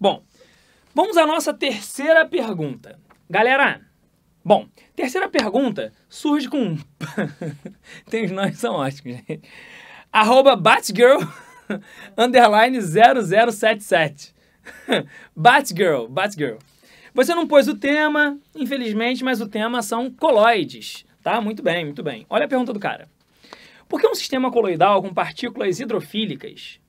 Bom, vamos à nossa terceira pergunta. Galera, bom, terceira pergunta surge com... Tem os nomes, são ótimos, gente. @Batgirl _0077. Batgirl. Você não pôs o tema, infelizmente, mas o tema são coloides, tá? Muito bem, muito bem. Olha a pergunta do cara. Por que um sistema coloidal com partículas hidrofílicas...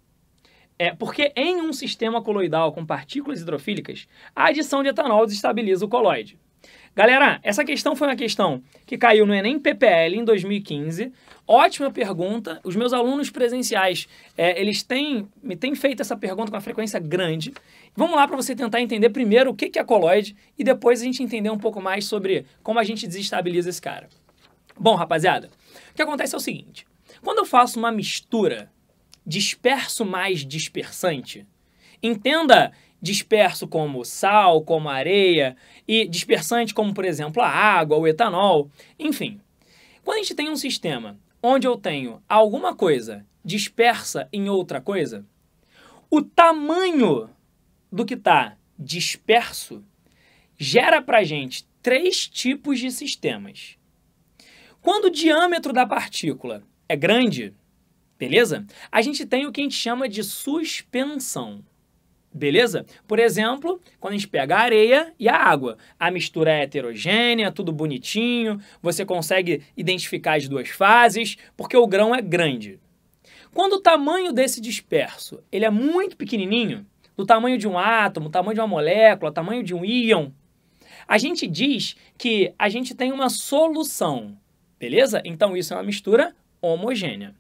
Porque em um sistema coloidal com partículas hidrofílicas, a adição de etanol desestabiliza o coloide. Galera, essa questão foi uma questão que caiu no Enem PPL em 2015. Ótima pergunta. Os meus alunos presenciais, eles me têm feito essa pergunta com uma frequência grande. Vamos lá para você tentar entender primeiro o que é coloide e depois a gente entender um pouco mais sobre como a gente desestabiliza esse cara. Bom, rapaziada, o que acontece é o seguinte. Quando eu faço uma mistura disperso mais dispersante, entenda disperso como sal, como areia, e dispersante como, por exemplo, a água, o etanol, enfim. Quando a gente tem um sistema onde eu tenho alguma coisa dispersa em outra coisa, o tamanho do que está disperso gera para a gente 3 tipos de sistemas. Quando o diâmetro da partícula é grande, beleza? A gente tem o que a gente chama de suspensão. Beleza? Por exemplo, quando a gente pega a areia e a água, a mistura é heterogênea, tudo bonitinho, você consegue identificar as duas fases, porque o grão é grande. Quando o tamanho desse disperso ele é muito pequenininho, do tamanho de um átomo, tamanho de uma molécula, tamanho de um íon, a gente diz que a gente tem uma solução, beleza? Então isso é uma mistura homogênea.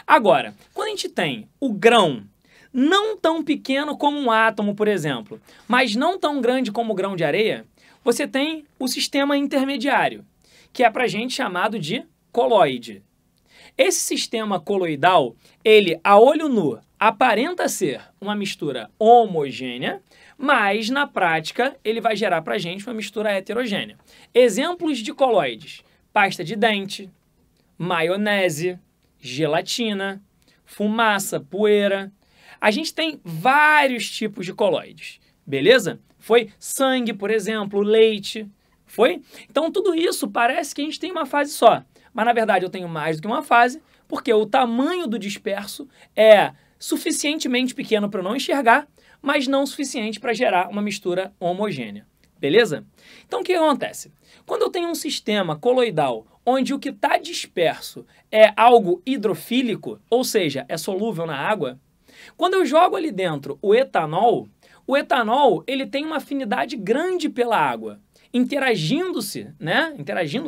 Agora, quando a gente tem o grão não tão pequeno como um átomo, por exemplo, mas não tão grande como o grão de areia, você tem o sistema intermediário, que é pra gente chamado de coloide. Esse sistema coloidal, ele, a olho nu, aparenta ser uma mistura homogênea, mas na prática ele vai gerar pra gente uma mistura heterogênea. Exemplos de coloides: pasta de dente, maionese, gelatina, fumaça, poeira. A gente tem vários tipos de coloides, beleza? Foi sangue, por exemplo, leite, foi? Então tudo isso parece que a gente tem uma fase só, mas na verdade eu tenho mais do que uma fase, porque o tamanho do disperso é suficientemente pequeno para eu não enxergar, mas não suficiente para gerar uma mistura homogênea, beleza? Então o que acontece? Quando eu tenho um sistema coloidal onde o que está disperso é algo hidrofílico, ou seja, é solúvel na água, quando eu jogo ali dentro o etanol ele tem uma afinidade grande pela água, interagindo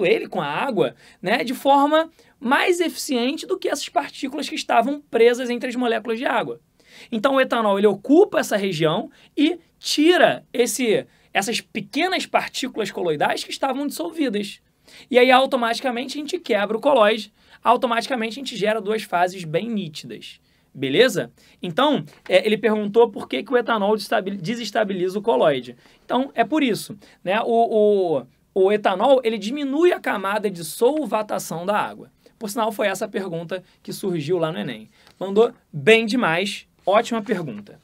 ele com a água, né, de forma mais eficiente do que essas partículas que estavam presas entre as moléculas de água. Então o etanol ele ocupa essa região e tira essas pequenas partículas coloidais que estavam dissolvidas. E aí automaticamente a gente quebra o coloide, automaticamente a gente gera duas fases bem nítidas. Beleza? Então, ele perguntou por que o etanol desestabiliza o coloide. Então, é por isso, né? O etanol, ele diminui a camada de solvatação da água. Por sinal, foi essa a pergunta que surgiu lá no Enem. Mandou bem demais. Ótima pergunta.